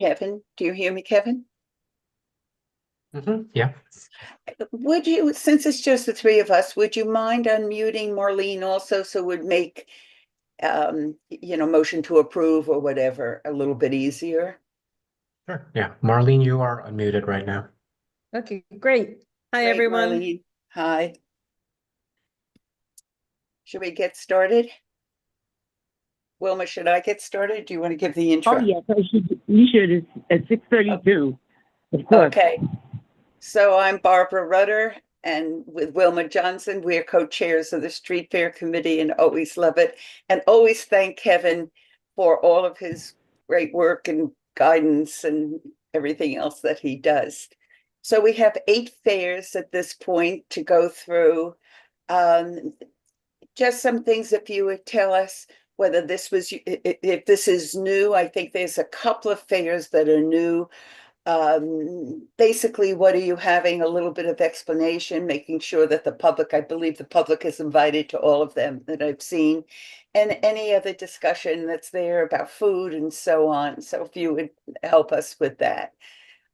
Kevin, do you hear me, Kevin? Yeah, Would you, since it's just the three of us, would you mind unmuting Marlene also so it would make motion to approve or whatever a little bit easier? sure. Yeah, Marlene, you are unmuted right now. Okay, great. Hi, Great, everyone. Marlene. Hi. Should we get started? Wilma, should I get started? Do you want to give the Oh, intro? yes, I should. You should. It's at 6:32, of course. Okay. So I'm Barbara Rudder, and with Wilma Johnson, we are co-chairs of the Street Fair Committee and always love it. And always thank Kevin for all of his great work and guidance and everything else that he does. So we have 8 fairs at this point to go through. Um, just some things, if you would tell us whether this was, if this is new. I think there's a couple of fairs that are new. Basically, what are you having? A little bit of explanation, making sure that the public, I believe the public is invited to all of them that I've seen, and any other discussion that's there about food and so on. So if you would help us with that.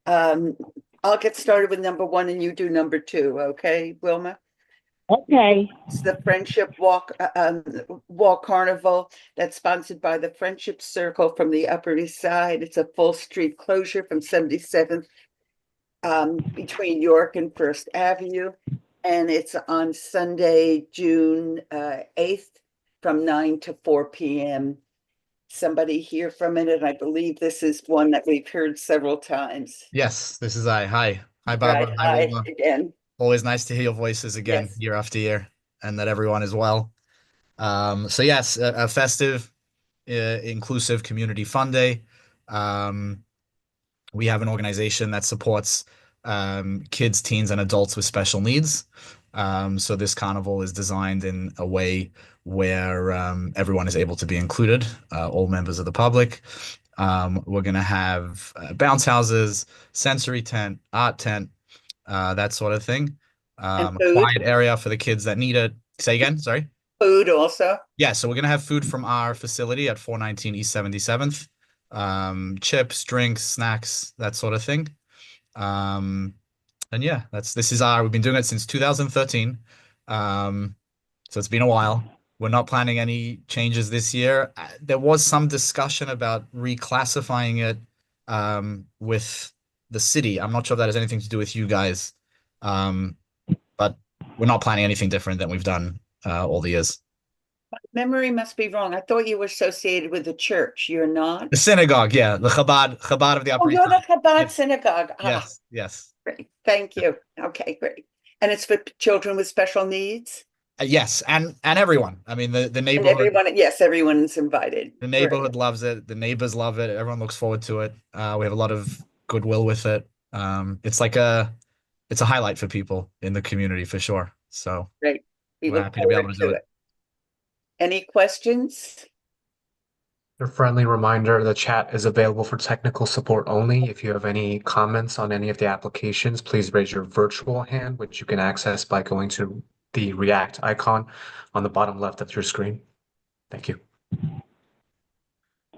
Um, I'll get started with number one and you do number two, okay, Wilma? Okay. It's the Friendship Walk Carnival that's sponsored by the Friendship Circle from the Upper East Side. It's a full street closure from 77th between York and First Avenue. And it's on Sunday, June 8th from 9 to 4 p.m. Somebody here from it, and I believe this is one that we've heard several times. Yes, this is I. Hi. Hi, Right, Barbara. Hi, hi Wilma. again. Always nice to hear your voices again Yes. year after year and that everyone is well. So yes, a festive, inclusive community fun day. Um, we have an organization that supports kids, teens, and adults with special needs. So this carnival is designed in a way where everyone is able to be included, all members of the public. We're going to have bounce houses, sensory tent, art tent, that sort of thing. And A food, quiet area for the kids that need it. Say again, sorry. food also. Yeah, so we're gonna have food from our facility at 419 East 77th. Chips, drinks, snacks, that sort of thing. Um, and yeah, we've been doing it since 2013. So it's been a while. We're not planning any changes this year. There was some discussion about reclassifying it with the city. I'm not sure if that has anything to do with you guys. But we're not planning anything different than we've done all the years. Memory must be wrong. I thought you were associated with the church. You're not? The synagogue, yeah, the Chabad of the Oh, Upper East you're the Side. Chabad Yes, Synagogue. Ah, yes, yes. great. Thank you. Okay, great. And it's for children with special needs? Yes, and everyone. I mean, the And neighborhood, everyone, yes, everyone's invited. the Great. neighborhood loves it. The neighbors love it. Everyone looks forward to it. We have a lot of goodwill with it. It's a highlight for people in the community for sure. So Great. We we're look happy to be able forward to do to it. it. Any questions? A friendly reminder, the chat is available for technical support only. If you have any comments on any of the applications, please raise your virtual hand, which you can access by going to the React icon on the bottom left of your screen. Thank you.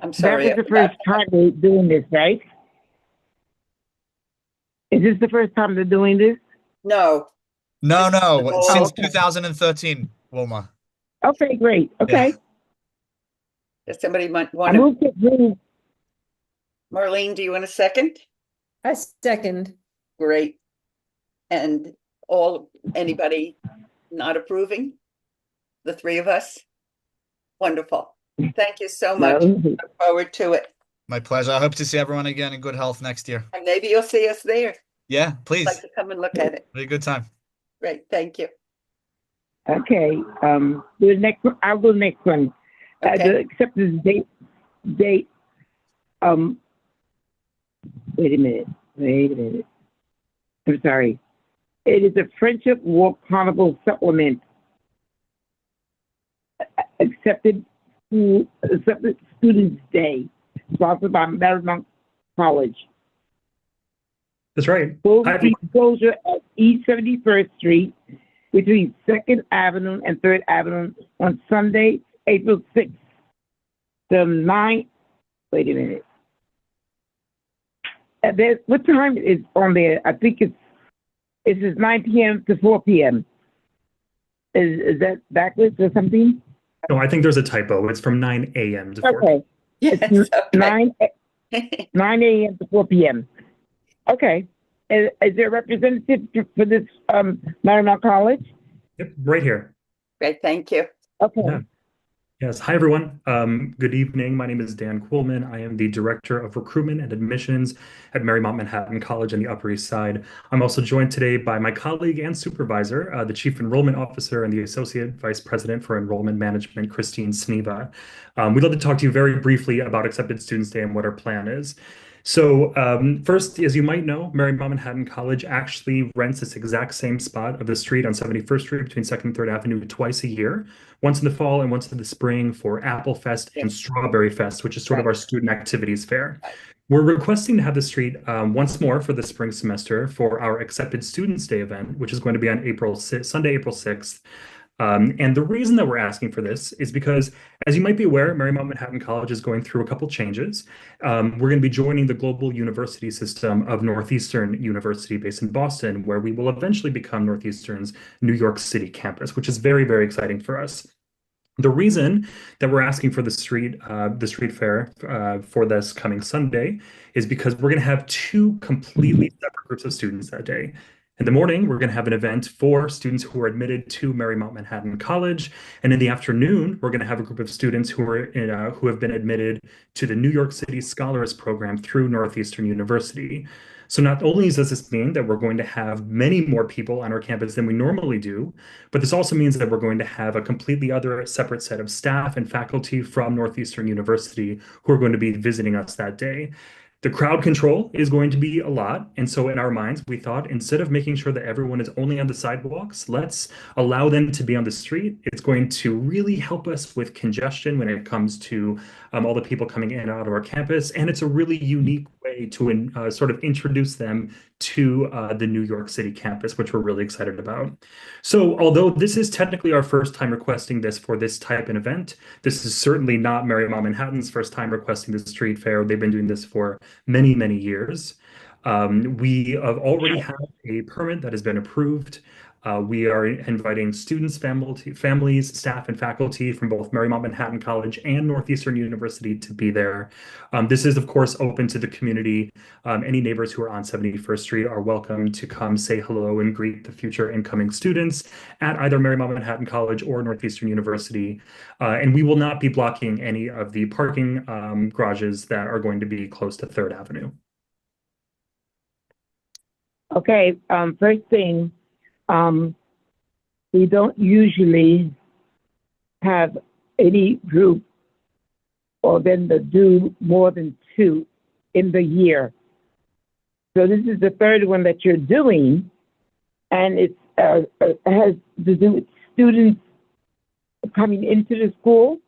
I'm That sorry. was the first time they're doing this, right? Is this the first time they're doing this? No. No, This is no, all- since 2013, Wilma. Okay, great. Okay. Yeah. Does somebody might I want to, moved to approve. Marlene, do you want a second? I second. Great. And anybody not approving? The three of us? Wonderful. Thank you so much. No. Look forward to it. My pleasure. I hope to see everyone again in good health next year. And maybe you'll see us there. Yeah, I'd please. like to come and look at it. Be a good time. Great, thank you. Okay. The next one, I'll do the next one. Okay. The acceptance date. Wait a minute. I'm sorry. It is a Friendship Walk Carnival supplement. Accepted Students Day, sponsored by Marymount College. That's right. Full I have street closure at East 71st Street between 2nd Avenue and 3rd Avenue on Sunday, April 6th. The 9th, wait a minute. What time is on there? I think it's 9 p.m. to 4 p.m. Is that backwards or something? No, I think there's a typo. It's from 9 a.m. to 4 p.m. Okay. Yes, It's okay. 9 a.m. to 4 p.m. Okay. Is there a representative for this Marymount College? Yep, right here. Great, thank you. Okay. Yeah. Yes. Hi, everyone. Good evening. My name is Dan Kuhlman. I am the Director of Recruitment and Admissions at Marymount Manhattan College on the Upper East Side. I'm also joined today by my colleague and supervisor, the Chief Enrollment Officer and the Associate Vice President for Enrollment Management, Christine Sneva. We'd love to talk to you very briefly about Accepted Students Day and what our plan is. So first, as you might know, Marymount Manhattan College actually rents this exact same spot of the street on 71st Street between 2nd and 3rd Avenue twice a year, once in the fall and once in the spring for Apple Fest and Strawberry Fest, which is sort of our student activities fair. We're requesting to have the street once more for the spring semester for our Accepted Students Day event, which is going to be on Sunday, April 6th. And the reason that we're asking for this is because, as you might be aware, Marymount Manhattan College is going through a couple changes. We're going to be joining the global university system of Northeastern University based in Boston, where we will eventually become Northeastern's New York City campus, which is very, very exciting for us. The reason that we're asking for the street fair for this coming Sunday is because we're going to have two completely separate groups of students that day. In the morning, we're going to have an event for students who are admitted to Marymount Manhattan College, and in the afternoon, we're going to have a group of students who have been admitted to the New York City Scholars Program through Northeastern University. So not only does this mean that we're going to have many more people on our campus than we normally do, but this also means that we're going to have a completely other separate set of staff and faculty from Northeastern University who are going to be visiting us that day. The crowd control is going to be a lot. And so in our minds, we thought instead of making sure that everyone is only on the sidewalks, let's allow them to be on the street. It's going to really help us with congestion when it comes to all the people coming in and out of our campus. And it's a really unique way to sort of introduce them to the New York City campus, which we're really excited about. So although this is technically our first time requesting this for this type of event, this is certainly not Marymount Manhattan's first time requesting the street fair. They've been doing this for many, many years. We have already have a permit that has been approved. We are inviting students, families, staff, and faculty from both Marymount Manhattan College and Northeastern University to be there. This is, of course, open to the community. Any neighbors who are on 71st Street are welcome to come say hello and greet the future incoming students at either Marymount Manhattan College or Northeastern University. And we will not be blocking any of the parking garages that are going to be close to 3rd Avenue. Okay. First thing, we don't usually have any group or then do more than two in the year. So this is the third one that you're doing, and it has to do with students coming into the school.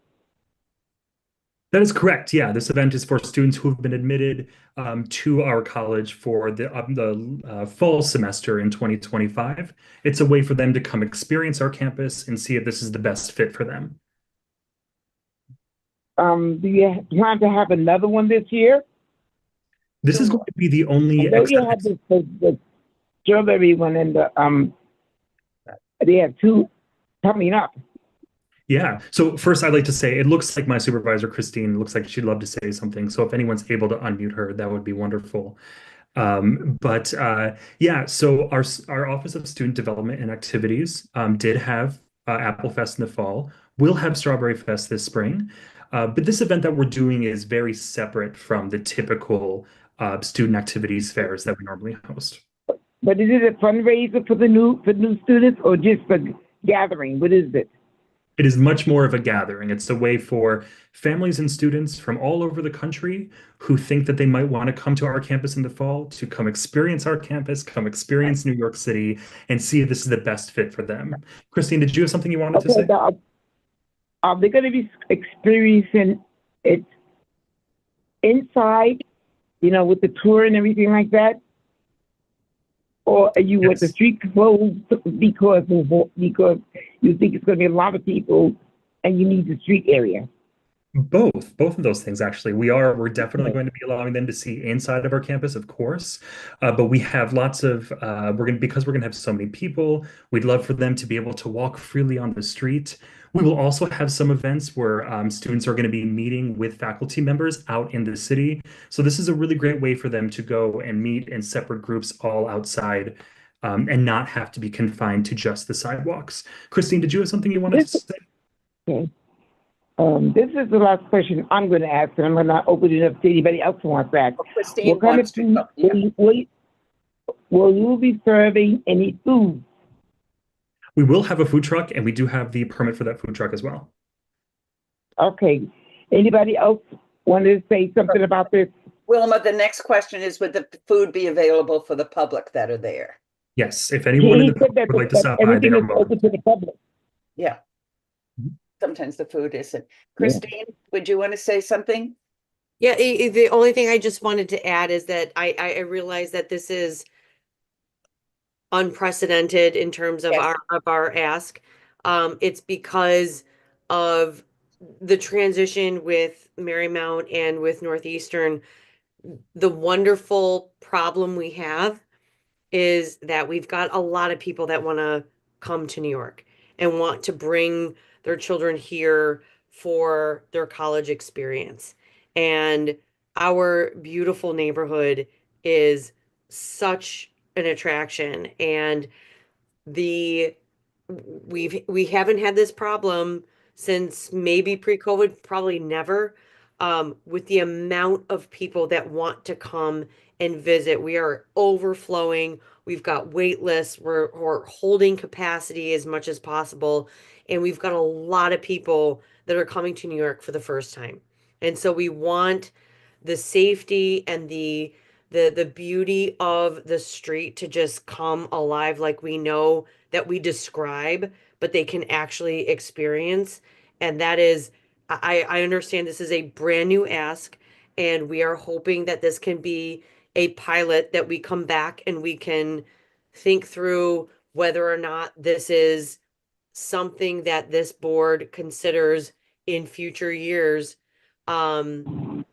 That is correct. Yeah, this event is for students who have been admitted to our college for the fall semester in 2025. It's a way for them to come experience our campus and see if this is the best fit for them. Do you plan to have another one this year? This is going to be the only. I know you had the strawberry one and they have two coming up. Yeah. So first, I'd like to say it looks like my supervisor, Christine, looks like she'd love to say something. So if anyone's able to unmute her, that would be wonderful. Yeah, so our Office of Student Development and Activities did have Apple Fest in the fall. We'll have Strawberry Fest this spring. But this event that we're doing is very separate from the typical student activities fairs that we normally host. But is it a fundraiser for new students or just a gathering? What is it? It is much more of a gathering. It's a way for families and students from all over the country who think that they might want to come to our campus in the fall to come experience our campus, come experience New York City, and see if this is the best fit for them. Christine, did you have something you wanted to say? Are they going to be experiencing it inside, with the tour and everything like that? Or are you with the street closed because you think it's going to be a lot of people and you need the street area? Both of those things actually. We're definitely going to be allowing them to see inside of our campus, of course. But we have lots of because we're gonna have so many people, we'd love for them to be able to walk freely on the street. We will also have some events where students are going to be meeting with faculty members out in the city. So this is a really great way for them to go and meet in separate groups all outside, and not have to be confined to just the sidewalks. Christine, did you have something you wanted to say? Okay. This is the last question I'm going to ask, and I'm going to open it up to anybody else who wants to ask. Christine What kind of wants to food go. Yeah. will you be serving any food? We will have a food truck, and we do have the permit for that food truck as well. Okay. Anybody else want to say something about this? Wilma, the next question is, would the food be available for the public that are there? Yes, if anyone in He the said public that would like to stop by, they everything are is welcome. open to the public. Yeah. Mhm. Sometimes the food isn't. Christine, would you want to say something? Yeah, the only thing I just wanted to add is that I realize that this is unprecedented in terms of Yes. our ask. It's because of the transition with Marymount and with Northeastern. The wonderful problem we have is that we've got a lot of people that want to come to New York and want to bring their children here for their college experience. And our beautiful neighborhood is such an attraction. And the we haven't had this problem since maybe pre-COVID, probably never. With the amount of people that want to come and visit, we are overflowing. We've got wait lists. We're holding capacity as much as possible, and we've got a lot of people that are coming to New York for the first time. And so we want the safety and the beauty of the street to just come alive like we know that we describe, but they can actually experience. And that is, I understand this is a brand new ask, and we are hoping that this can be a pilot that we come back and we can think through whether or not this is something that this board considers in future years. And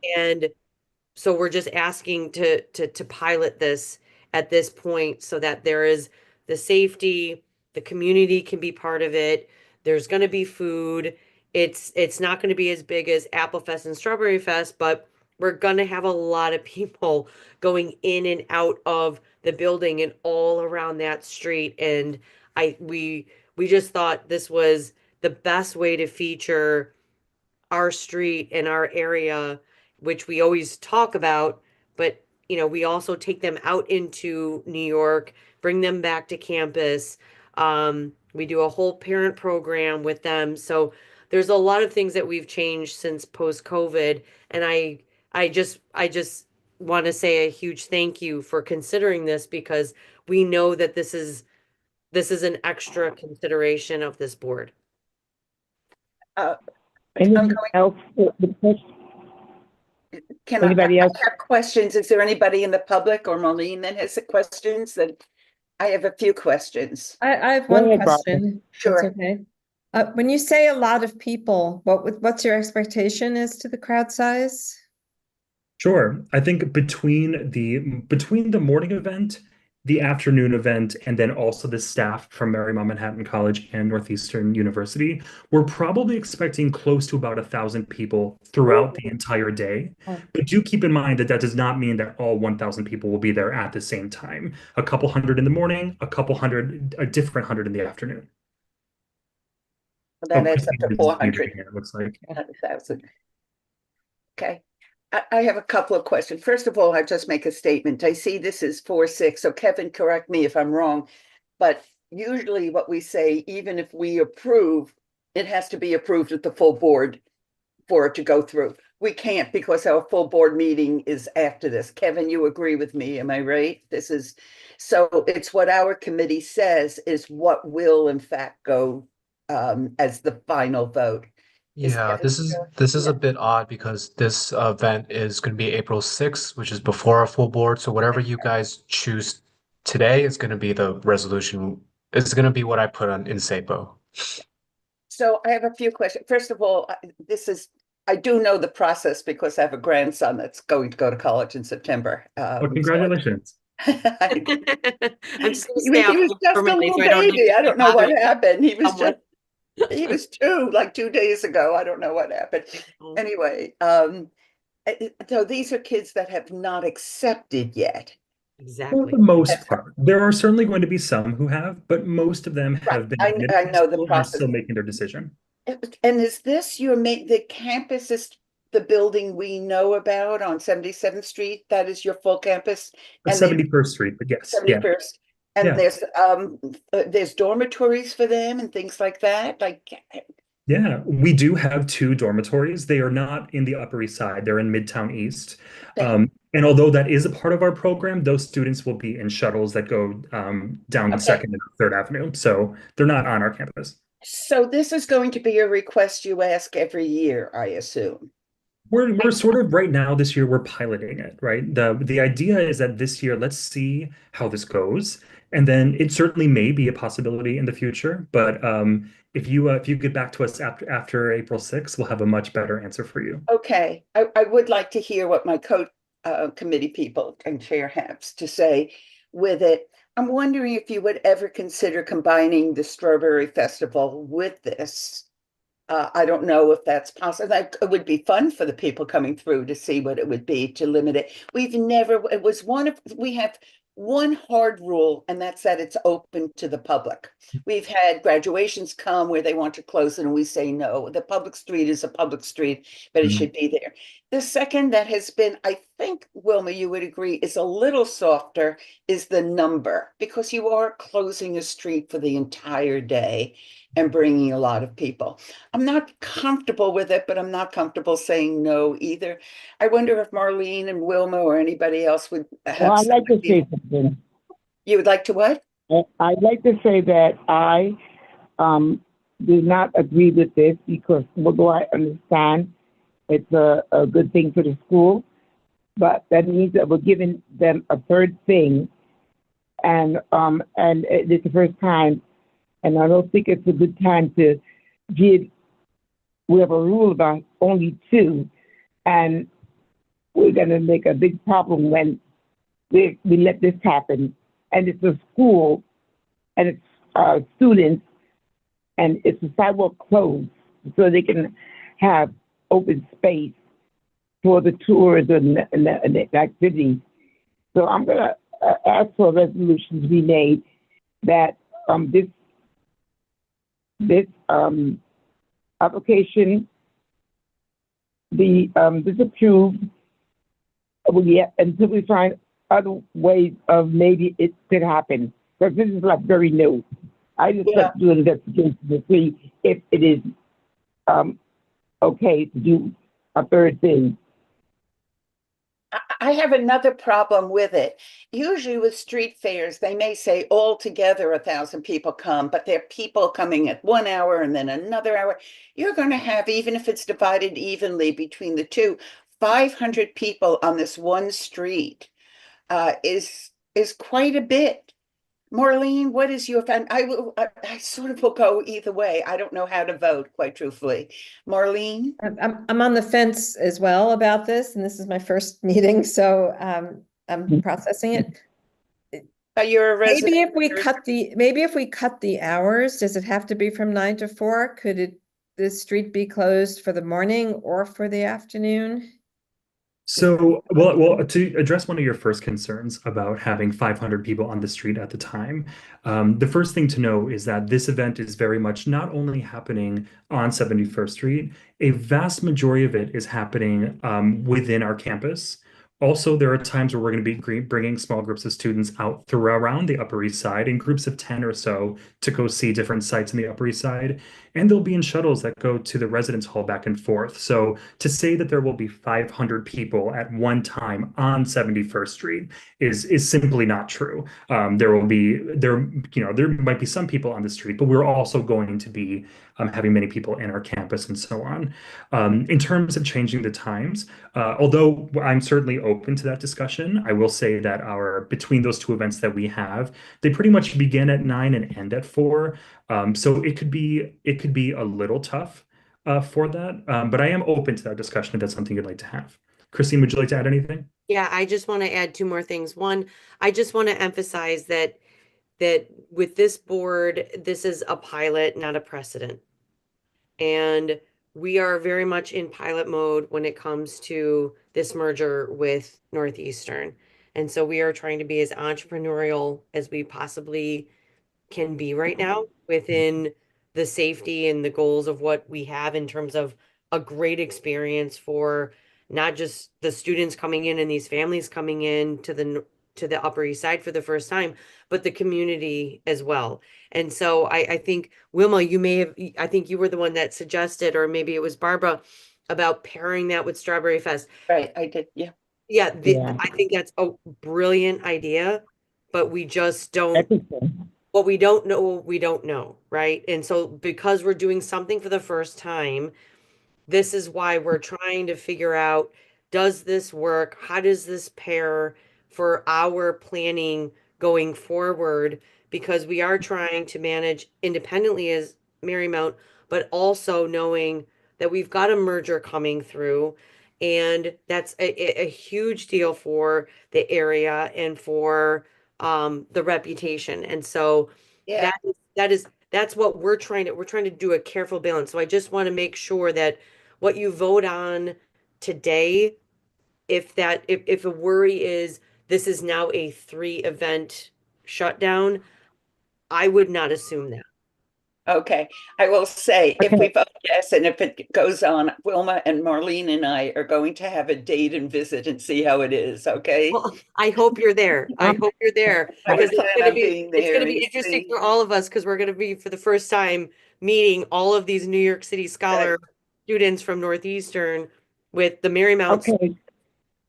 so we're just asking to pilot this at this point so that there is the safety, the community can be part of it. There's going to be food. It's not going to be as big as Apple Fest and Strawberry Fest, but we're going to have a lot of people going in and out of the building and all around that street. And we just thought this was the best way to feature our street and our area, which we always talk about, but we also take them out into New York, bring them back to campus. We do a whole parent program with them. So there's a lot of things that we've changed since post-COVID. And I just want to say a huge thank you for considering this, because we know that this is an extra consideration of this board. I'm Anything going, else? can Anybody I else? have questions? Is there anybody in the public or Marlene that has questions? That I have a few questions. I have Go one ahead, Barbara. question. That's Sure. okay. When you say a lot of people, what's your expectation as to the crowd size? Sure. I think between the morning event, the afternoon event, and then also the staff from Marymount Manhattan College and Northeastern University, we're probably expecting close to about 1,000 people throughout the entire day. Oh. But do keep in mind that that does not mean that all 1,000 people will be there at the same time. A couple hundred in the morning, a different hundred in the afternoon. That Oh, adds up Christine to is 400. muted again, it looks like. 100,000. Okay. I have a couple of questions. First of all, I just make a statement. I see this is 4-6, so Kevin, correct me if I'm wrong, but usually what we say, even if we approve, it has to be approved at the full board for it to go through. We can't, because our full board meeting is after this. Kevin, you agree with me, am I right? So it's what our committee says is what will in fact go as the final vote. Is Yeah, Kevin sure? this is Yeah. a bit odd because this event is going to be April 6th, which is before our full board. So whatever you guys choose today is going to be the resolution. It's going to be what I put on in SAPO. So I have a few questions. First of all, I do know the process because I have a grandson that's going to go to college in September. Well, congratulations. I'm just gonna He stay out was just a permanently little so I don't baby. I don't know what bother happened. someone. He was two, like 2 days ago. I don't know what happened. Oh, Anyway, so these are kids that have not accepted yet. For exactly. the most part, there are certainly going to be some who have, but most of them Right. have been I admitted to know the school and are process. still making their decision. And is this the campus is the building we know about on 77th Street? That is your full campus? Of And then 71st Street, but yes, yeah, 71st. And yeah, there's dormitories for them and things like that. Like, yeah. We do have two dormitories. They are not in the Upper East Side. They're in Midtown East. okay, And although that is a part of our program, those students will be in shuttles that go down okay. Second and Third Avenue. So they're not on our campus. So this is going to be a request you ask every year, I assume. We're sort of right now this year we're piloting it, right? The idea is that this year let's see how this goes, and then it certainly may be a possibility in the future. But if you get back to us after April 6th, we'll have a much better answer for you. Okay, I would like to hear what my committee people and chair has to say with it. I'm wondering if you would ever consider combining the Strawberry Festival with this. I don't know if that's possible. It would be fun for the people coming through to see what it would be to limit it. It was we have one hard rule, and that's that it's open to the public. We've had graduations come where they want to close it, and we say no. The public street is a public street, but it Mhm. should be there. The second that has been, I think, Wilma, you would agree, is a little softer, is the number, because you are closing a street for the entire day and bringing a lot of people. I'm not comfortable with it, but I'm not comfortable saying no either. I wonder if Marlene and Wilma or anybody else would Well, have I'd some like to idea. say something. You would like to what? I'd like to say that I do not agree with this because although I understand it's a good thing for the school, but that means that we're giving them a third thing, and it's the first time, and I don't think it's a good time to give. We have a rule about only two, and we're going to make a big problem when we let this happen. And it's a school, and it's students, and it's a sidewalk closed so they can have open space for the tours and the activities. So I'm going to ask for a resolution to be made that this application be disapproved until we find other ways of maybe it could happen. Because this is like very new. I just Yeah. have to do an investigation to see if it is okay to do a third thing. I have another problem with it. Usually with street fairs, they may say altogether 1,000 people come, but there are people coming at 1 hour and then another hour. You're going to have, even if it's divided evenly between the two, 500 people on this one street is quite a bit. Maureen, what is your I sort of will go either way. I don't know how to vote, quite truthfully. Marlene? I'm on the fence as well about this, and this is my first meeting, so I'm processing it. You're a resident. Maybe if we cut the hours, does it have to be from 9 to 4? Could the street be closed for the morning or for the afternoon? So, well, to address one of your first concerns about having 500 people on the street at the time, the first thing to know is that this event is very much not only happening on 71st Street, a vast majority of it is happening within our campus. Also, there are times where we're going to be bringing small groups of students out around the Upper East Side in groups of 10 or so to go see different sites in the Upper East Side. And they'll be in shuttles that go to the residence hall back and forth. So to say that there will be 500 people at one time on 71st Street is simply not true. There might be some people on the street, but we're also going to be having many people in our campus and so on. In terms of changing the times, although I'm certainly open to that discussion, I will say that between those two events that we have, they pretty much begin at 9 and end at 4. So it could be a little tough for that. But I am open to that discussion if that's something you'd like to have. Christine, would you like to add anything? Yeah, I just want to add two more things. One, I just want to emphasize that with this board, this is a pilot, not a precedent. And we are very much in pilot mode when it comes to this merger with Northeastern. And so we are trying to be as entrepreneurial as we possibly can be right now within the safety and the goals of what we have in terms of a great experience for not just the students coming in and these families coming in to the Upper East Side for the first time, but the community as well. And so I think Wilma, you may have, I think you were the one that suggested, or maybe it was Barbara, about pairing that with Strawberry Fest. Right, I did, yeah. Yeah, Yeah. I think that's a brilliant idea, but we just don't. Everything. What we don't know, we don't know, right? And so because we're doing something for the first time, this is why we're trying to figure out, does this work? How does this pair for our planning going forward? Because we are trying to manage independently as Marymount, but also knowing that we've got a merger coming through. And that's a huge deal for the area and for the reputation. And so Yeah, that's what we're trying to do a careful balance. So I just want to make sure that what you vote on today, if a worry is this is now a 3 event shutdown, I would not assume that. okay. I will say, if Okay. we vote yes, and if it goes on, Wilma and Marlene and I are going to have a date and visit and see how it is, okay? Well, I hope you're there. I hope you're there I because would plan on being it's there gonna be and interesting see. for all of us because we're gonna be for the first time meeting all of these New York City Scholar students from Northeastern with the Marymount. Okay.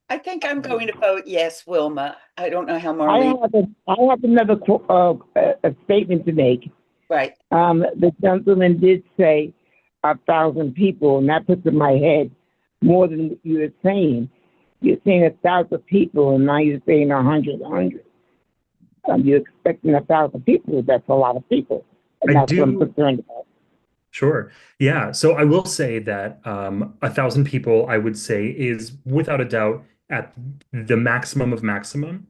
I think I'm going to vote yes, Wilma. I don't know how I Marlene, have another a statement to make. right. The gentleman did say 1,000 people, and that puts in my head more than what you were saying. You're saying 1,000 people, and now you're saying 100. You're expecting 1,000 people. That's a lot of people, and I that's what I'm do. concerned about. Sure. Yeah. So I will say that 1,000 people, I would say, is without a doubt at the maximum of maximum.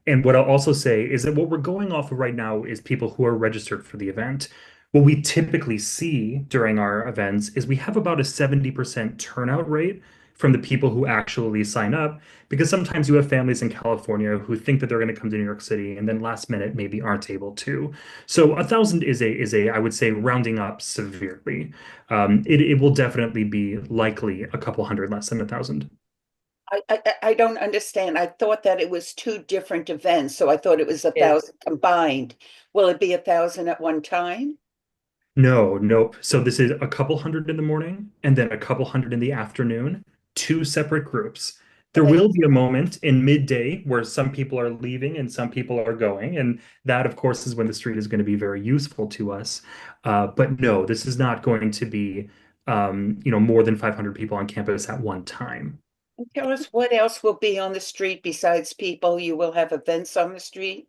And what I'll also say is that what we're going off of right now is people who are registered for the event. What we typically see during our events is we have about a 70% turnout rate from the people who actually sign up, because sometimes you have families in California who think that they're going to come to New York City and then last minute maybe aren't able to. So 1,000 is a I would say rounding up severely. It will definitely be likely a couple hundred less than 1,000. I don't understand. I thought that it was two different events, so I thought it was a Yeah. 1,000 combined. Will it be 1,000 at one time? No, nope. So this is a couple hundred in the morning and then a couple hundred in the afternoon, two separate groups. There Okay. will be a moment in midday where some people are leaving and some people are going. And that, of course, is when the street is going to be very useful to us. But no, this is not going to be, more than 500 people on campus at one time. And tell us what else will be on the street besides people. You will have events on the street?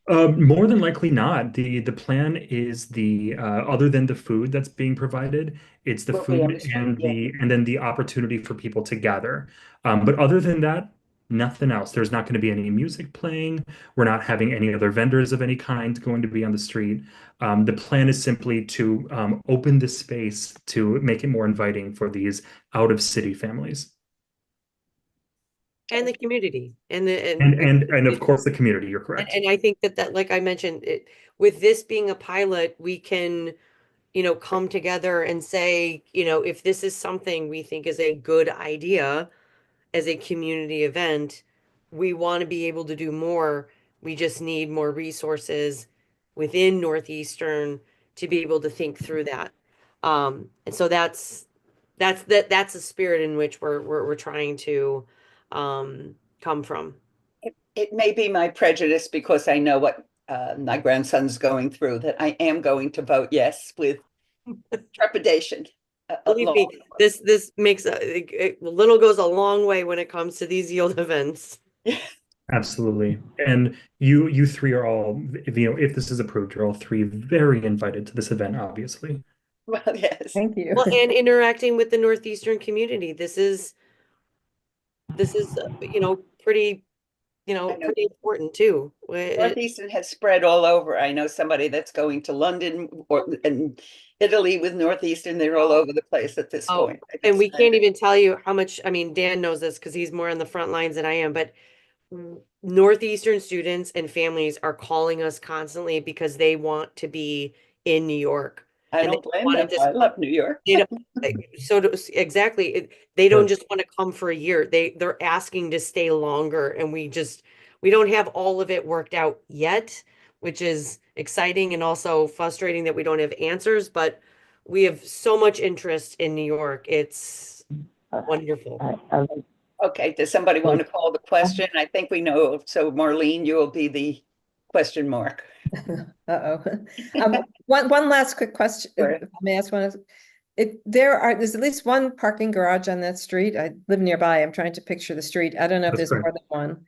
More than likely not. The plan is the other than the food that's being provided, it's the Will be on food the street, and yeah. then the opportunity for people to gather. But other than that, nothing else. There's not going to be any music playing. We're not having any other vendors of any kind going to be on the street. The plan is simply to open the space to make it more inviting for these out of city families. And the community and the And of course the community, you're correct. and I think that like I mentioned it, with this being a pilot, we can come together and say, if this is something we think is a good idea as a community event, we want to be able to do more. We just need more resources within Northeastern to be able to think through that. And so that's the spirit in which we're trying to come from. It may be my prejudice because I know what my grandson's going through, that I am going to vote yes with trepidation. Believe me, this makes a little goes a long way when it comes to these yield events. Absolutely. And you three are all, if this is approved, you're all three very invited to this event, obviously. Well, yes. Thank you. Well, and interacting with the Northeastern community. This is, pretty, I know. pretty important too. Northeastern has spread all over. I know somebody that's going to London or and Italy with Northeastern. They're all over the place at this Oh, point. and we can't even tell you how much, I mean, Dan knows this because he's more on the front lines than I am, but Northeastern students and families are calling us constantly because they want to be in New York. I And they don't blame want them. to I love New York. They don't, exactly. They Sure. don't just want to come for a year. They're asking to stay longer, and we don't have all of it worked out yet, which is exciting and also frustrating that we don't have answers, but we have so much interest in New York. It's wonderful. Okay, does somebody want to call the question? I think we know. So Marlene, you will be the question mark. Uh-oh. One last quick question. Sure. If I may ask one. There's at least one parking garage on that street. I live nearby. I'm trying to picture the street. I don't know if That's there's more correct. than one.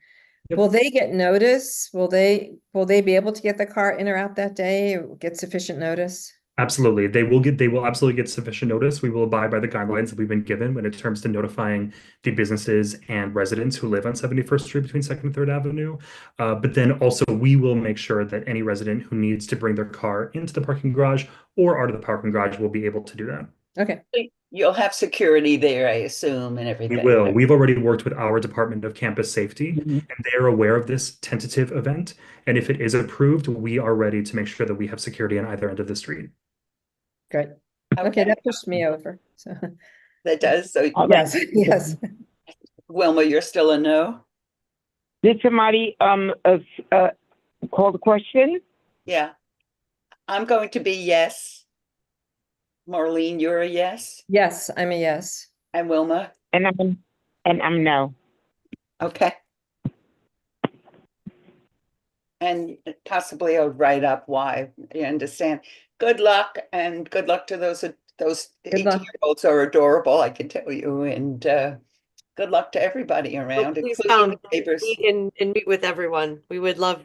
Yep. Will they get notice? Will they be able to get the car in or out that day or get sufficient notice? Absolutely. They will absolutely get sufficient notice. We will abide by the guidelines that we've been given when it comes to notifying the businesses and residents who live on 71st Street between 2nd and 3rd Avenue. But then also we will make sure that any resident who needs to bring their car into the parking garage or out of the parking garage will be able to do that. Okay. You'll have security there, I assume, and We everything. will. We've already worked with our Department of Campus Safety, Mhm. and they are aware of this tentative event. And if it is approved, we are ready to make sure that we have security on either end of the street. Great. Okay, that pushed me over. So That does. So All right. yes, yes. Wilma, you're still a no? Did somebody call the question? Yeah. I'm going to be yes. Marlene, you're a yes? Yes, I'm a yes. And Wilma? And I'm no. Okay. And possibly I'll write up why. You understand? Good luck, and good luck to those luck. 18-year-olds are adorable, I can tell you. And good luck to everybody So around, please including come the neighbors. meet and meet with everyone. We would love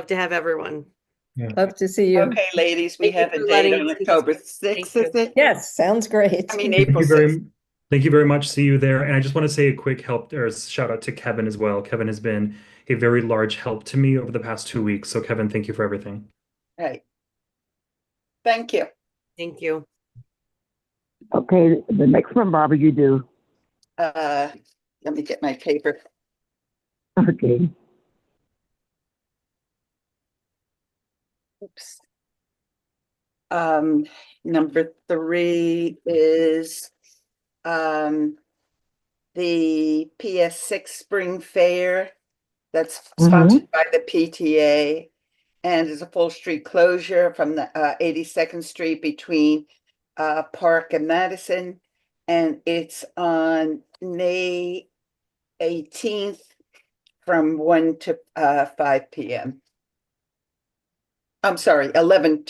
to have everyone. Hope to see you. Okay, ladies, we Thank have you a for date letting on us use October this. 6th, Thank is it? Yes, sounds great. I mean, Thank April you 6th. thank you very much. See you there. And I just want to say a quick help or shout out to Kevin as well. Kevin has been a very large help to me over the past 2 weeks. So Kevin, thank you for everything. Right. Thank you. Thank you. Okay, the next one, Barbara, you do. Let me get my paper. Okay. Oops. Number 3 is the PS6 Spring Fair that's sponsored by the PTA, and is a full street closure from the 82nd Street between Park and Madison, and it's on May 18th from 1 to 5 p.m. I'm sorry, 11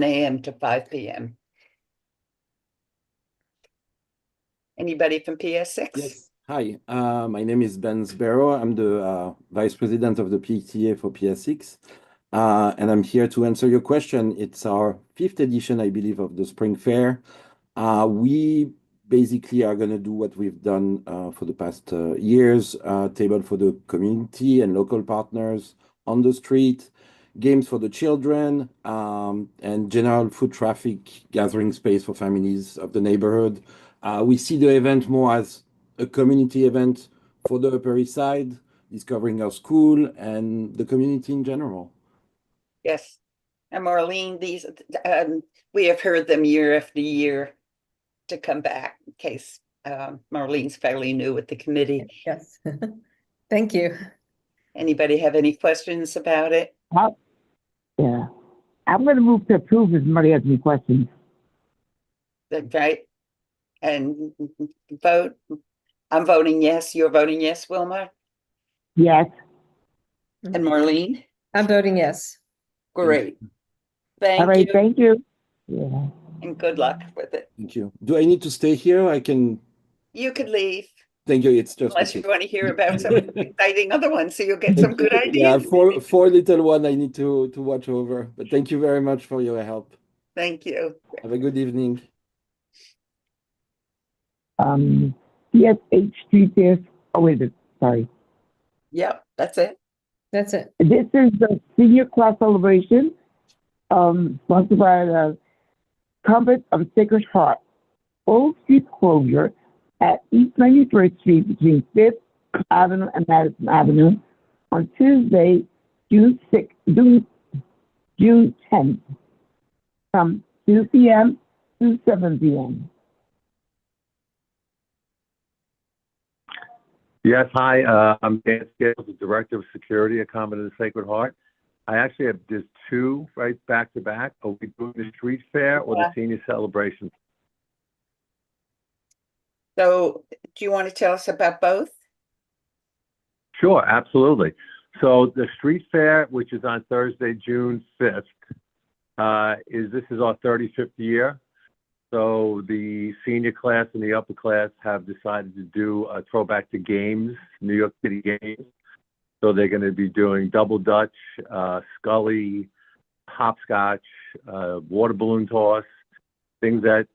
a.m. to 5 p.m. Anybody from PS6? Yes. Hi, my name is Ben Sparrow. I'm the Vice President of the PTA for PS6. And I'm here to answer your question. It's our 5th edition, I believe, of the Spring Fair. We basically are going to do what we've done for the past years, table for the community and local partners on the street, games for the children, and general foot traffic gathering space for families of the neighborhood. We see the event more as a community event for the Upper East Side, discovering our school and the community in general. Yes. And Marlene, these we have heard them year after year to come back in case Marlene's fairly new with the committee. Yes. Thank you. Anybody have any questions about it? Yeah. I'm going to move to approve if somebody has any questions. That right? And vote. I'm voting yes. You're voting yes, Wilma? Yes. And Marlene? I'm voting yes. Great. All Thank right, you, thank you. Yeah. and good luck with it. Thank you. Do I need to stay here? I can. You could leave Thank you. It's just unless you okay. want to hear about some exciting other ones, so you'll get some good Yeah, ideas. four little one I need to watch over. But thank you very much for your help. Thank you. Have a good evening. PSH Street Fair. Oh, wait a minute. Sorry. Yep, that's it. That's it. This is the senior class celebration, sponsored by the Convent of Sacred Heart, Old Street closure at East 91st Street between 5th Avenue and Madison Avenue on Tuesday, June 10th, from 2 p.m. to 7 p.m. Yes, hi. I'm Dan Scales, the Director of Security at Convent of the Sacred Heart. I actually have there's two right back to back. Are we doing the street fair or the senior celebration? So do you want to tell us about both? Sure, absolutely. So the street fair, which is on Thursday, June 5th, this is our 35th year. So the senior class and the upper class have decided to do a throwback to games, New York City games. So they're going to be doing double dutch, scully, hopscotch, water balloon toss, things that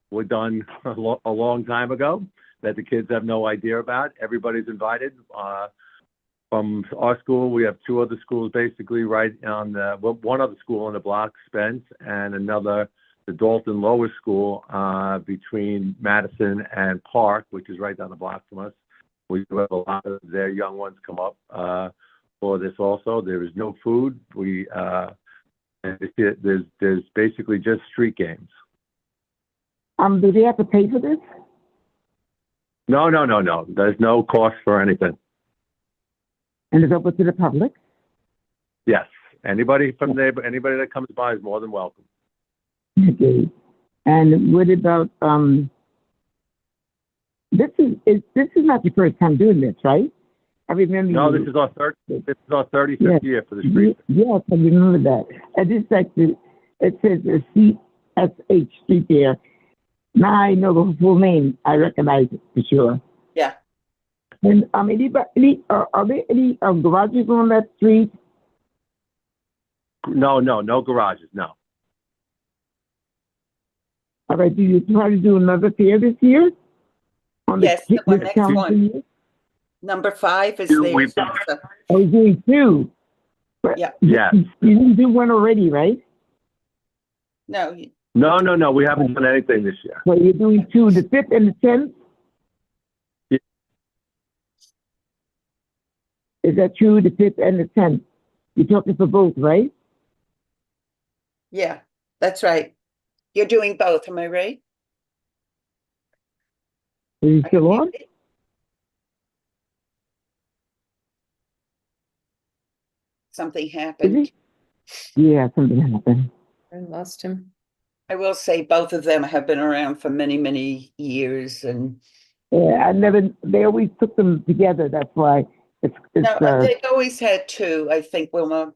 were done a long time ago that the kids have no idea about. Everybody's invited. From our school, we have two other schools basically right on one other school on the block, Spence, and another, the Dalton Lower School between Madison and Park, which is right down the block from us. We do have a lot of their young ones come up for this also. There is no food. There's basically just street games. Do they have to pay for this? No. There's no cost for anything. And it's open to the public? Yes. Anybody from there, anybody that comes by is more than welcome. Okay. And what about this is not your first time doing this, right? I remember. No, this is our 35th year for the street. Yes, I remember that. And this actually, it says the CSH Street Fair. Now I know the full name. I recognize it for sure. Yeah. And are there any garages on that street? No garages, no. All right, do you try to do another fair this year? Yes, the next one. Number 5 is there. Oh, you're doing two. Yeah. Yeah. You didn't do one already, right? No. No. We haven't done anything this year. So you're doing two, the 5th and the 10th? Yeah. Is that true, the 5th and the 10th? You're talking for both, right? Yeah, that's right. You're doing both, am I right? Are you still on? Something happened. Yeah, something happened. I lost him. I will say both of them have been around for many, many years, and Yeah, they always took them together. That's why it's no, they always had two, I think, Wilma.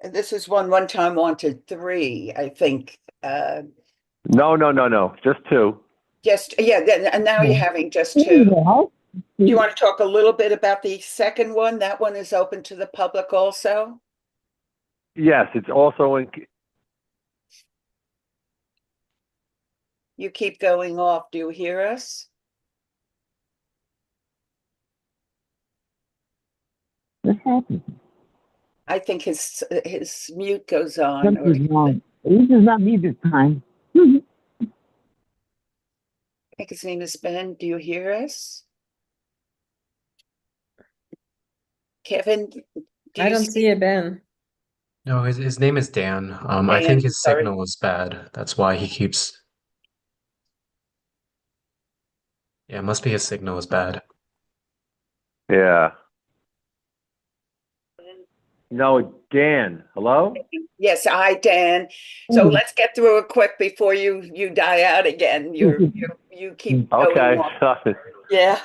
This is one time wanted 3, I think. No. Just 2. And now you're having just 2. Do you want to talk a little bit about the second one? That one is open to the public also? Yes, it's also in. You keep going off. Do you hear us? What happened? I think his mute goes on. Something's wrong. This is not me this time. I think his name is Ben. Do you hear us? Kevin, I don't see it, Ben. No, his name is Dan. I think his sorry. signal is bad. That's why he keeps. Yeah, it must be his signal is bad. Yeah. No, Dan. Hello? Yes, hi, Dan. So let's get through it quick before you die out again. You keep going Okay. on. Sorry. Yeah.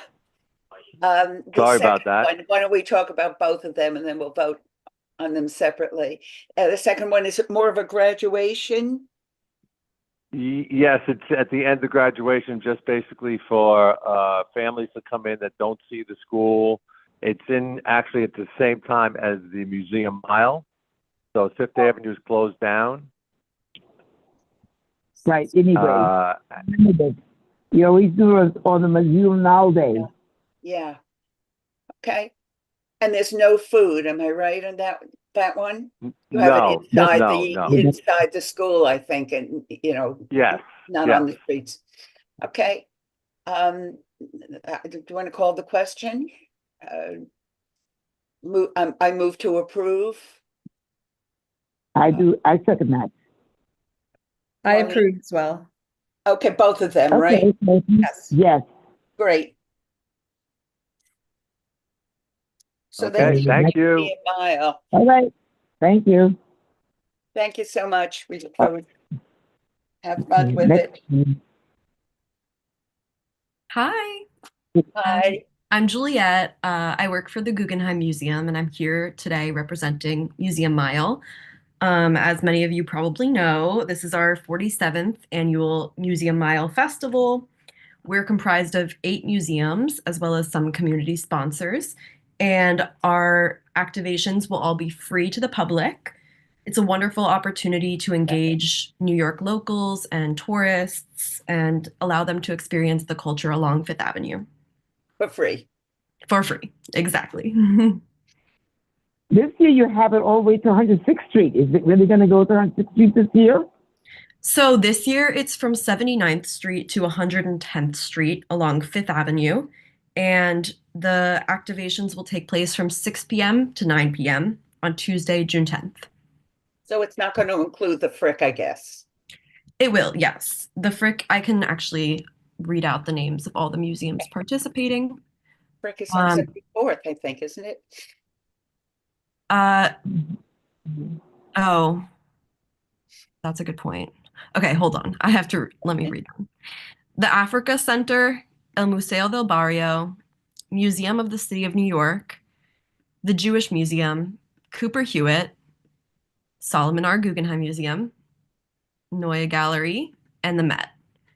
The Sorry about second that. one, why don't we talk about both of them and then we'll vote on them separately. The second one, is it more of a graduation? Yes, it's at the end of graduation, just basically for families to come in that don't see the school. It's actually at the same time as the Museum Mile. So 5th Avenue is closed down. Right, anyway. Uh, Remember this. We always do it on the Museum Now Day. Yeah. Okay. And there's no food, am I right on that one? You have no, it inside no, the no. inside the school, I think, and Yes, not yes. on the streets. Okay. Do you want to call the question? I move to approve. I second that. I Marlene? approve as well. Okay, both of them, right? Okay, thank you. Yes. Yes. Great. So Okay, then thank you. be a mile. All right. Thank you. Thank you so much. We look forward. Have fun with Next. it. Hi, Bye. I'm Juliet. I work for the Guggenheim Museum, and I'm here today representing Museum Mile. As many of you probably know, this is our 47th annual Museum Mile Festival. We're comprised of 8 museums, as well as some community sponsors, and our activations will all be free to the public. It's a wonderful opportunity to engage New York locals and tourists and allow them to experience the culture along Fifth Avenue. For free. For free, exactly. This year you have it all the way to 106th Street. Is it really going to go to 106th Street this year? So this year it's from 79th Street to 110th Street along Fifth Avenue. And the activations will take place from 6 p.m. to 9 p.m. on Tuesday, June 10th. So it's not going to include the Frick, I guess. It will, yes. The Frick, I can actually read out the names of all the museums participating. Frick is on 74th, I think, isn't it? Oh, that's a good point. Okay, hold on. Let me read them. The Africa Center, El Museo del Barrio, Museum of the City of New York, the Jewish Museum, Cooper Hewitt, Solomon R. Guggenheim Museum, Neue Gallery, and the Met.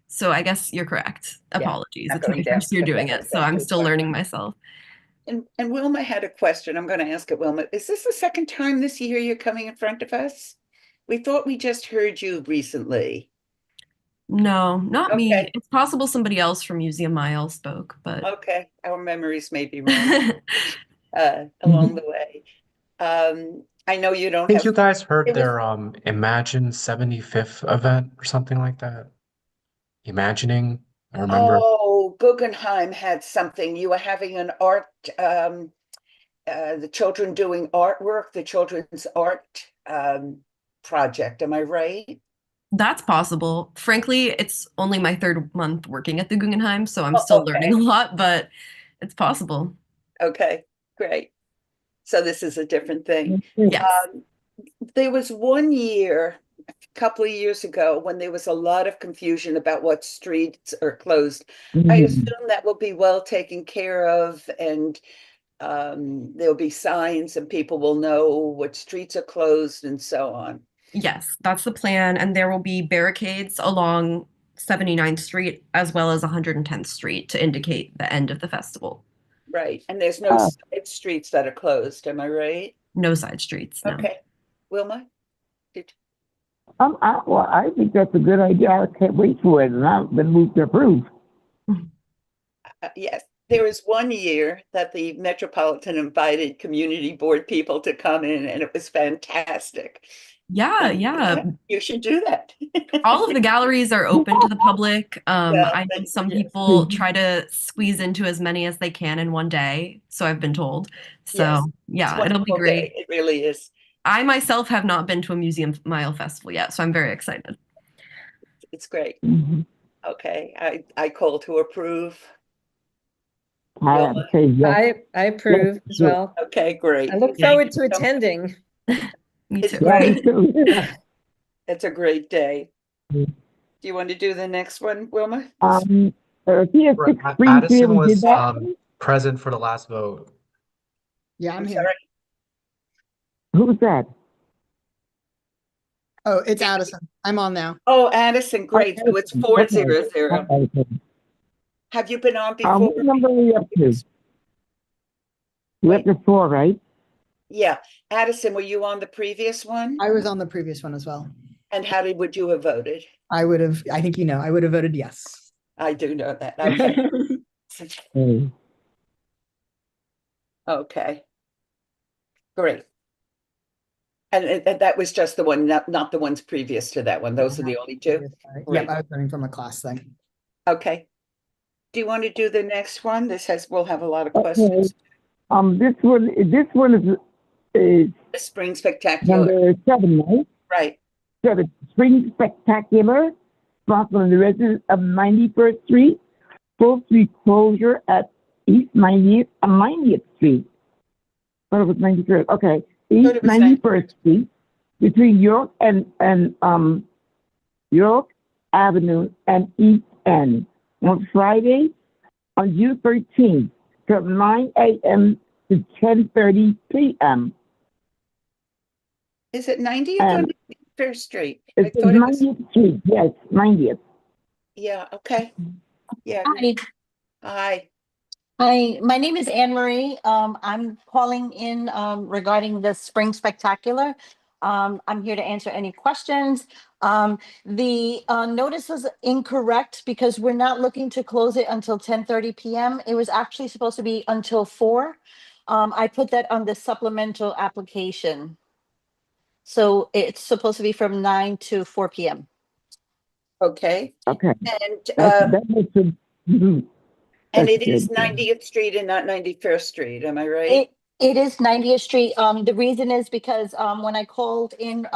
So I guess you're correct. Apologies. not It's going my down first year to doing that it, so I'm still exactly. learning myself. And Wilma had a question. I'm going to ask it, Wilma. Is this the second time this year you're coming in front of us? We thought we just heard you recently. No, not me. Okay. It's possible somebody else from Museum Mile spoke, but Okay, our memories may be wrong along the way. I know you I don't think have. you guys heard It was- their Imagine 75th event or something like that. Imagining, I remember. Oh, Guggenheim had something. You were having an art, the children doing artwork, the children's art project. Am I right? that's possible. Frankly, it's only my 3rd month working at the Guggenheim, so I'm Oh, still okay. learning a lot, but it's possible. Okay, great. So this is a different thing. Yes. There was one year, a couple of years ago, when there was a lot of confusion about what streets are closed. I assume that will be well taken care of, and there'll be signs and people will know what streets are closed and so on. Yes, that's the plan. And there will be barricades along 79th Street as well as 110th Street to indicate the end of the festival. Right. And there's no side streets that are closed. Am I right? No side streets, no. Okay. Wilma? Well, I think that's a good idea. I can't wait for it, and I've been moved to approve. Yes. There was one year that the Metropolitan invited community board people to come in, and it was fantastic. Yeah. You should do that. All of the galleries are open to the public. I know but some yes. people try to squeeze into as many as they can in one day, so I've been told. So Yes, yeah, it's a it'll be wonderful great. day. It really is. I myself have not been to a Museum Mile Festival yet, so I'm very excited. It's great. Okay, I call to approve. Wilma? Say yes. I approve as well. Okay, great. I look Thank forward you to so much. attending. Me It's too. Yeah, great. me too. It's a great day. Do you want to do the next one, Wilma? Here, Right, 6th Street, Addison we did was that. present for the last vote. Yeah, I'm I'm here. sorry. Who's that? Oh, it's Addison. I'm on now. Oh, Addison, great. So it's 400. Okay. Have you been on What before? number are we up to? We're up to 4, right? Yeah. Addison, were you on the previous one? I was on the previous one as well. And would you have voted? I would have, I think, I would have voted yes. I do know that. Okay. Mm. Okay. Great. And that was just the one, not the ones previous to that one. Those are the only two. Yep, Great. I was learning from a class thing. Okay. Do you want to do the next one? We'll have a lot of Okay. questions. This one is The Spring Spectacular, number 7, right? right? So the Spring Spectacular, sponsored on the residents of 91st Street, full street closure at East 90th Street. Thought it was 91st. Okay, East it was 91st Street, between York and York Avenue and East End on Friday, on June 13th, from 9 a.m. to 10:30 p.m. Is it 90th or And 91st Street? I it's thought it was, 90th Street, yes, 90th. yeah, okay. Yeah. Hi, Hi. hi. My name is Anne Marie. I'm calling in regarding the Spring Spectacular. I'm here to answer any questions. The notice was incorrect because we're not looking to close it until 10:30 p.m. It was actually supposed to be until 4. I put that on the supplemental application. So it's supposed to be from 9 to 4 p.m. Okay. Okay, And that makes it. and That's it is good. 90th Street and not 91st Street, am I right? It is 90th Street. The reason is because when I called in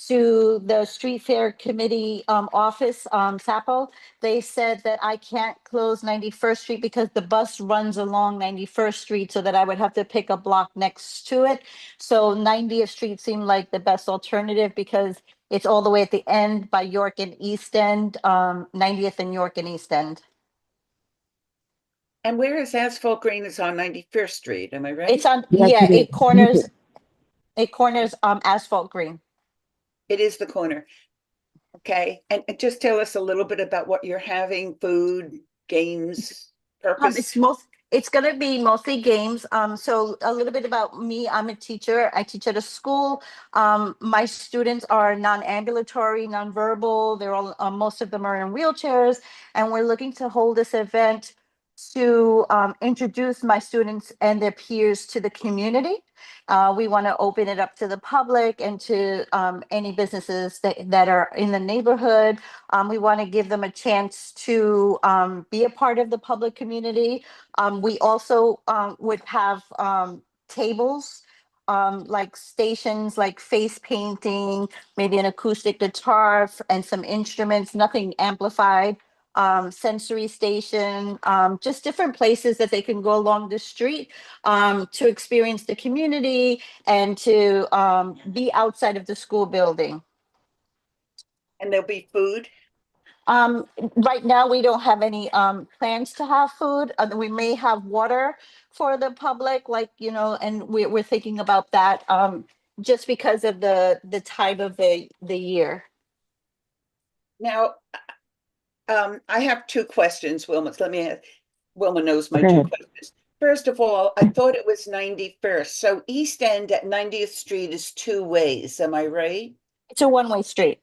to the Street Fair Committee office, SAPO, they said that I can't close 91st Street because the bus runs along 91st Street, so that I would have to pick a block next to it. So 90th Street seemed like the best alternative because it's all the way at the end by York and East End, 90th and York and East End. And where is Asphalt Green is on 91st Street, am I right? It's on, Yes, yeah, it is. it corners Asphalt Green. It is the corner. Okay. And just tell us a little bit about what you're having, food, games, purpose. It's gonna be mostly games. So a little bit about me. I'm a teacher. I teach at a school. My students are non-ambulatory, non-verbal. They're all most of them are in wheelchairs, and we're looking to hold this event to introduce my students and their peers to the community. We want to open it up to the public and to any businesses that are in the neighborhood. We want to give them a chance to be a part of the public community. We also would have tables, like stations, like face painting, maybe an acoustic guitar and some instruments, nothing amplified, sensory station, just different places that they can go along the street to experience the community and to be outside of the school building. And there'll be food. Right now, we don't have any plans to have food. We may have water for the public, like, and we're thinking about that just because of the time of the year. Now, I have two questions, Wilma. Wilma knows my Okay. two questions. First of all, I thought it was 91st. So East End at 90th Street is two ways, am I right? It's a one-way street.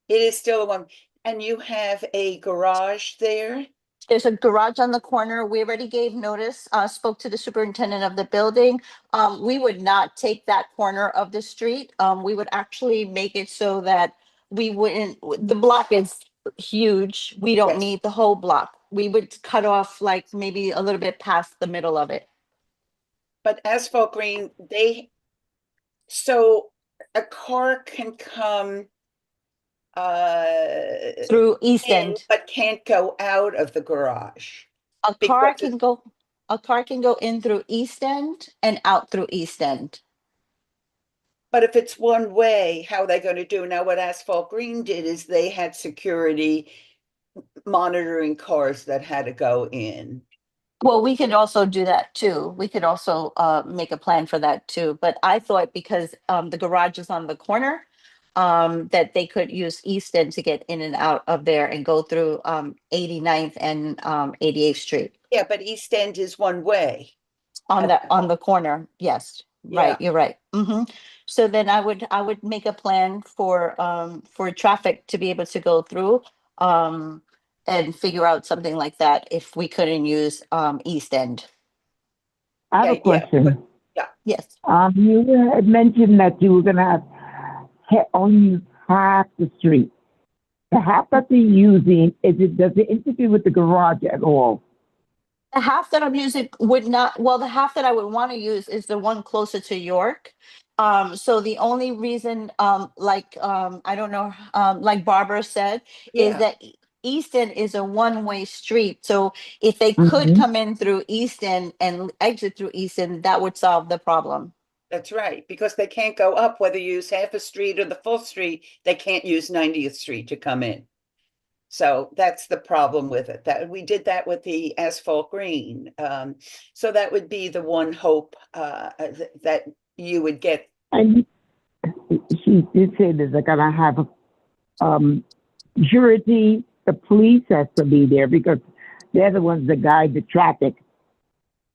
It is still a one. And you have a garage there? There's a garage on the corner. We already gave notice, spoke to the superintendent of the building. We would not take that corner of the street. We would actually make it so that we wouldn't, the block is huge. We don't Yes. need the whole block. We would cut off like maybe a little bit past the middle of it. But Asphalt Green, so a car can come Through East in, End. but can't go out of the garage. A car because can go in through East End and out through East End. But if it's one way, how are they going to do? Now, what Asphalt Green did is they had security monitoring cars that had to go in. Well, we could also do that too. We could also make a plan for that too. But I thought because the garage is on the corner, that they could use East End to get in and out of there and go through 89th and 88th Street Yeah, but East End is one way. on the corner. Yes. Yeah. Right, you're right. So then I would make a plan for traffic to be able to go through, and figure out something like that if we couldn't use, East End. I have a Okay, yeah, but, question. yeah, Yes. You had mentioned that you were gonna have only use half the street. The half that you're using, does it interfere with the garage at all? The half that I'm using would not, well, the half that I would want to use is the one closer to York. So the only reason, I don't know, like Barbara said, is yeah, that Easton is a one-way street. So if they could Mm-hmm. come in through Easton and exit through Easton, that would solve the problem. that's right, because they can't go up, whether you use half a street or the full street, they can't use 90th Street to come in. So that's the problem with it, that we did that with the asphalt green. So that would be the one hope, that you would get. And she did say that they're gonna have security. The police has to be there because they're the ones that guide the traffic.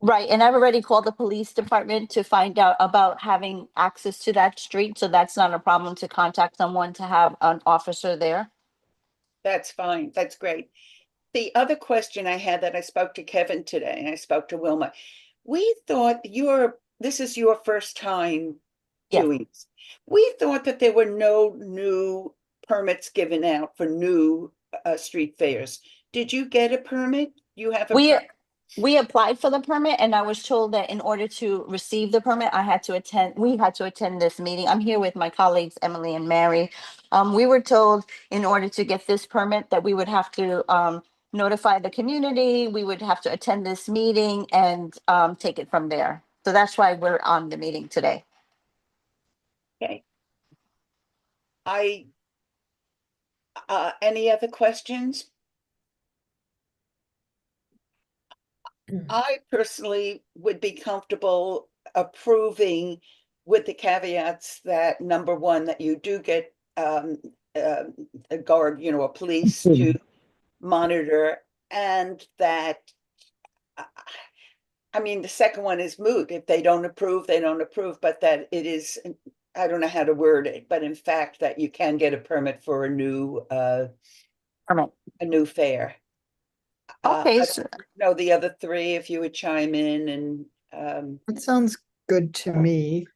Right, and I've already called the police department to find out about having access to that street, so that's not a problem to contact someone to have an officer there. That's fine. That's great. The other question I had, that I spoke to Kevin today and I spoke to Wilma, we thought this is your first time Yes. doing this. We thought that there were no new permits given out for new street fairs. Did you get a permit? You have a We permit? we applied for the permit and I was told that in order to receive the permit, we had to attend this meeting. I'm here with my colleagues, Emily and Mary. We were told in order to get this permit that we would have to notify the community, we would have to attend this meeting and take it from there. So that's why we're on the meeting today. Okay. Any other questions? I personally would be comfortable approving with the caveats that, number one, that you do get a guard, a police to monitor, and that, I mean, the second one is moot. If they don't approve, they don't approve, but that it is, I don't know how to word it, but in fact, that you can get a permit for a new fair. Okay, I so don't know the other three, if you would chime in and, That sounds good to me.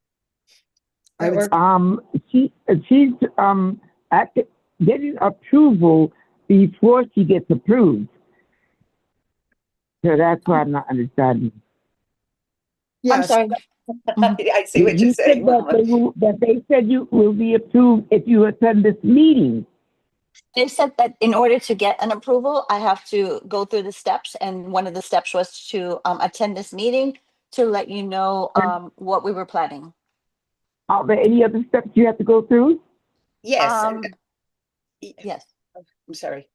I That would, works. She's getting approval before she gets approved. So that's why I'm not understanding. I'm yes, sorry. I see what you're You said saying, Mama. that they said you will be approved if you attend this meeting. They said that in order to get an approval, I have to go through the steps, and one of the steps was to attend this meeting to let you know what we were planning. Are there any other steps you have to go through? Yes, Yes. I'm sorry.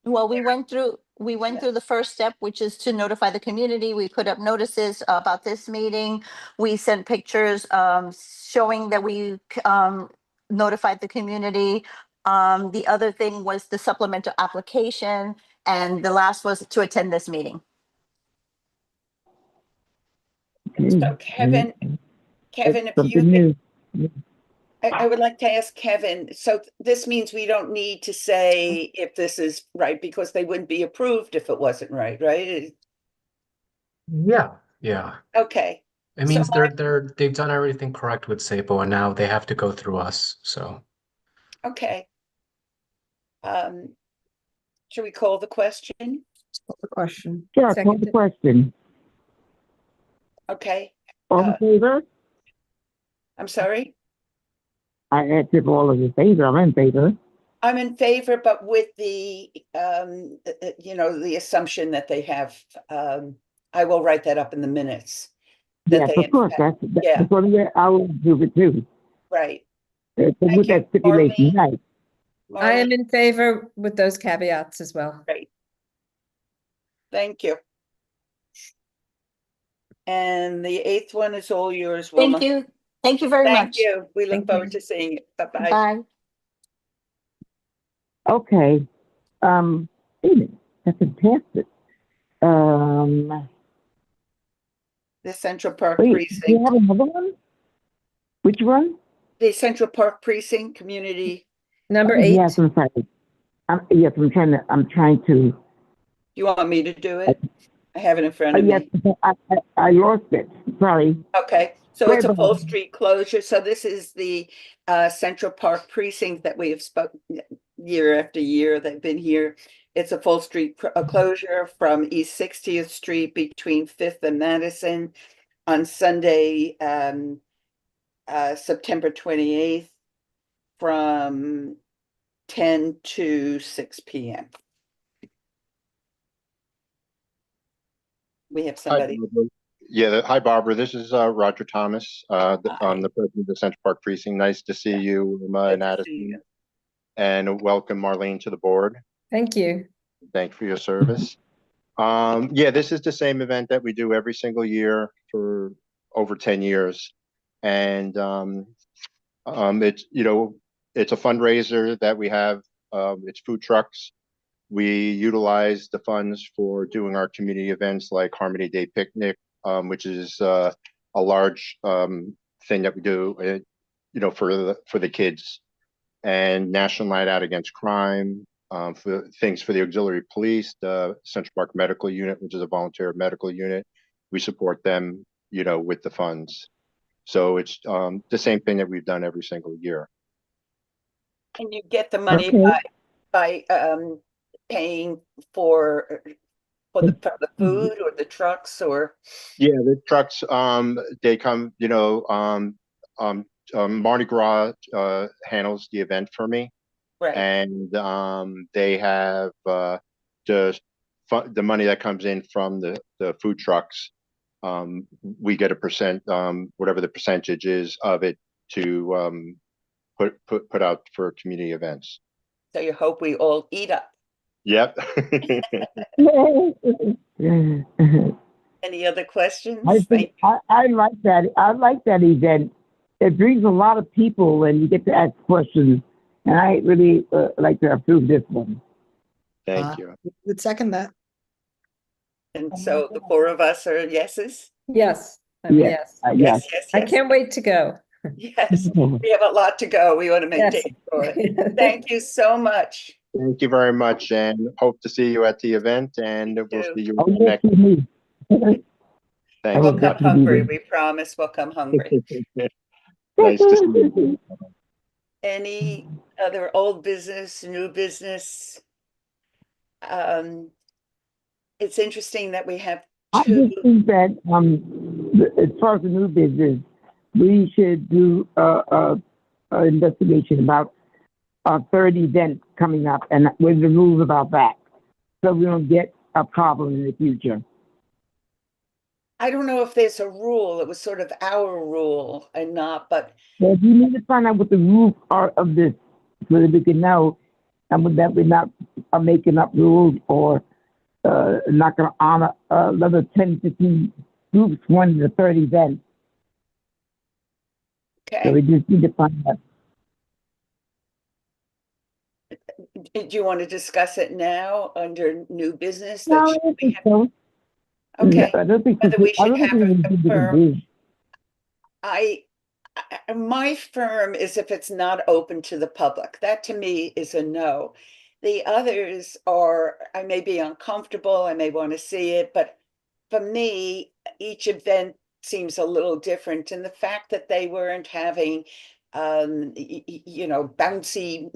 Well, we went through the first step, which is to notify the community. We put up notices about this meeting. We sent pictures showing that we notified the community. The other thing was the supplemental application, and the last was to attend this meeting. So Kevin, if you Something new. I would like to ask Kevin, so this means we don't need to say if this is right, because they wouldn't be approved if it wasn't right, right? Yeah, yeah. Okay, It So means they've done everything correct with SAPO and now they have to go through us. So okay. Should we call the question? the question. Sure, call the Second. question. Okay, All in favor? I'm sorry. I answered all of the favor. I'm in favor. I'm in favor, but with the, the assumption that they have, I will write that up in the minutes. That Yes, they, of course. yeah. That's what I will do it too. Right. With Thank you, that stipulation, right? I am Marlene, in favor with those caveats as well. great. Thank you. And the eighth one is all yours, Wilma. Thank you. Thank you very Thank much. you. We look Thank forward you. to seeing you. Bye-bye. Bye. Okay. Wait a minute. That's fantastic. The Central Park Wait, do you Precinct, have another one? Which one? the Central Park Precinct Community. Number Oh, 8. yes, I'm sorry. Yes, I'm trying to, You want me to do it? I have it in front of yes, me. I lost it. Sorry. Okay, so Go it's ahead, a full Bob. street closure. So this is the Central Park Precinct that we have spoken year after year. They've been here. It's a full street closure from East 60th Street between 5th and Madison on Sunday, September 28th from 10 to 6 p.m. We have Hi, somebody. Barbara. Yeah, hi, Barbara. This is Roger Thomas. I'm the president of the Central Park Precinct. Nice to see you, Emma and Good to see you. Addison, and welcome Marlene to the board. Thank you. Thank you for your service. Yeah, this is the same event that we do every single year for over 10 years. And it's, it's a fundraiser that we have. It's food trucks. We utilize the funds for doing our community events like Harmony Day Picnic, which is a large thing that we do, for the kids, and National Night Out Against Crime, for things for the auxiliary police, the Central Park Medical Unit, which is a volunteer medical unit. We support them, with the funds. So it's the same thing that we've done every single year. And you get the money Okay. by paying for the food or the trucks or Yeah, the trucks, they come, Mardi Gras handles the event for me, right. and they have the money that comes in from the food trucks. We get a percent, whatever the percentage is of it, to put out for community events. So you hope we all eat up. Yep. Any other questions? I think I like that. I like that event. It brings a lot of people, and you get to ask questions. And I really like to approve this one. Thank you. Would second that. And so the four of us are yeses? Yes. Yes. Yes. Yes, yes, I yes. can't wait to go. Yes, we have a lot to go. We want to make Yes. days for it. Thank you so much. Thank you very much, and hope to see you at the event, and we'll too. see you Oh, next. yes, you need. Thanks. We'll will come definitely hungry. be We promise we'll come hungry. Nice to see you. Any other old business, new business? It's interesting that we have I two. just think that as far as the new business, we should do a investigation about our third event coming up and what are the rules about that, so we don't get a problem in the future. I don't know if there's a rule. It was sort of our rule and not, but Well, we need to find out what the rules are of this so that we can know and that we're not making up rules or not going to honor another 10, 15 groups wanting the third event. okay. So we just need to find out. Do you want to discuss it now under new business? No, That I don't we think have? so. Okay. I don't think Whether we I should don't think have we a need to do firm. this. My firm is if it's not open to the public. That to me is a no. The others are, I may be uncomfortable, I may want to see it, but for me, each event seems a little different. And the fact that they weren't having, bouncy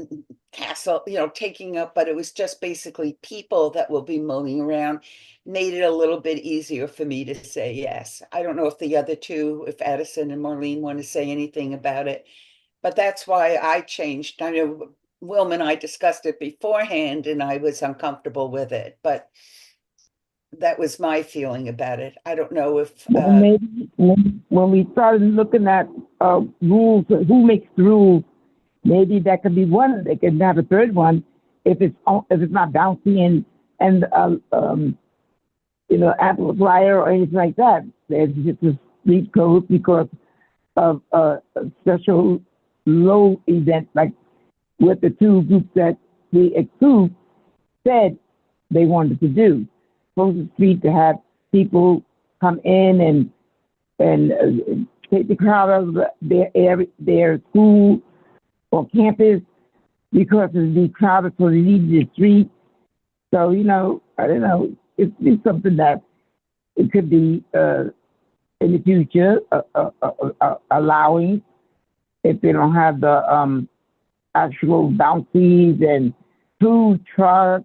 castle, taking up, but it was just basically people that will be milling around, made it a little bit easier for me to say yes. I don't know if the other two, if Addison and Marlene want to say anything about it, but that's why I changed. I know Wilma and I discussed it beforehand and I was uncomfortable with it, but that was my feeling about it. I don't know if Well, maybe when we started looking at rules, who makes the rules, maybe that could be one. They could have a third one if it's not bouncy and apple flyer or anything like that. There's just a street code because of a special low event like what the two groups that we exclude said they wanted to do. Close the street to have people come in and and take the crowd out of their school or campus because it'd be crowded, so they need the street. So, I don't know, it's something that it could be in the future allowing if they don't have the actual bouncies and food trucks.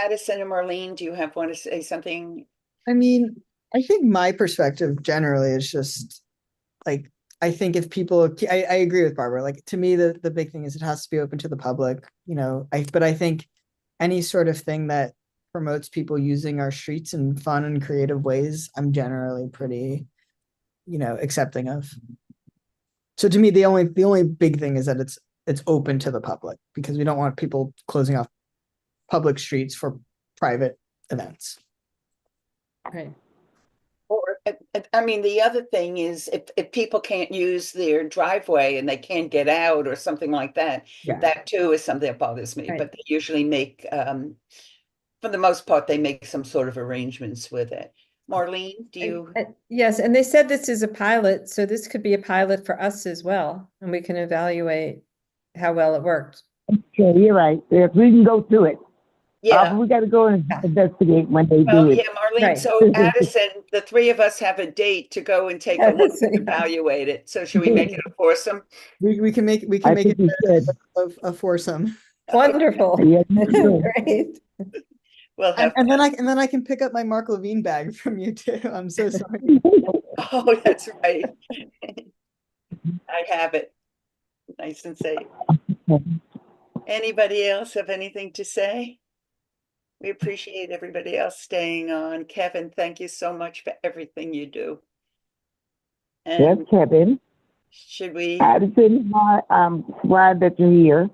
Addison and Marlene, do you want to say something? I mean, I think my perspective generally is just like, I think if people, I agree with Barbara. Like, to me, the big thing is it has to be open to the public, but I think any sort of thing that promotes people using our streets in fun and creative ways, I'm generally pretty, accepting of. So to me, the only big thing is that it's open to the public, because we don't want people closing off public streets for private events. Right. Or, I mean, the other thing is if people can't use their driveway and they can't get out or something like that, Yeah. that too is something that bothers me. Right. But they usually make, for the most part, they make some sort of arrangements with it. Marlene, do you? Yes, and they said this is a pilot, so this could be a pilot for us as well, and we can evaluate how well it worked. Okay, you're right. Yes, we can go through it. Yeah. We got to go and investigate when they Well, do it. yeah, Marlene. Right. So Addison, the three of us have a date to go and take a look and evaluate it. So should we make it a foursome? We can make I it think we should. a foursome. Wonderful. Yes, we should. Great. We'll have And then I can pick up my Mark Levine bag from you too. I'm so sorry. Oh, that's right. I have it. Nice and safe. Anybody else have anything to say? We appreciate everybody else staying on. Kevin, thank you so much for everything you do. Yes, And Kevin. should we? Addison, I'm glad that you're here.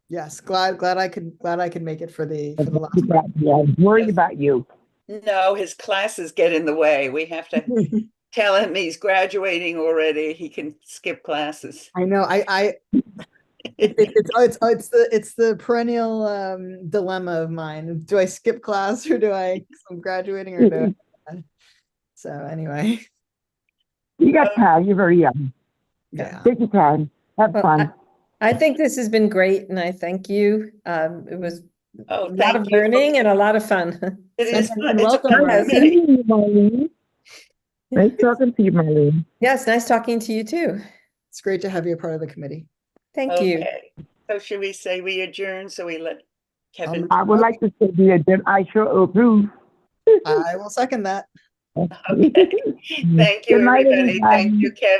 Yes, glad I could make it for the last. Yeah, I was worried about you. No, his classes get in the way. We have to tell him he's graduating already. He can skip classes. I know. It's the perennial dilemma of mine. Do I skip class or do I'm graduating or do I? So anyway. You got time. You're very young. Yeah. Take your time. Have fun. I think this has been great, and I thank you. It was a lot thank of you. learning and a lot of fun. It is And fun. It's a welcome, fun Marlene. committee. Marlene. Nice talking to you, Marlene. Yes, nice talking to you too. It's great to have you a part of the committee. Thank you. Okay. So should we say we adjourn so we let Kevin? I would like to say that I sure approve. I will second that. Okay. Thank you, Good night, everybody. Thank everybody. you, Kevin.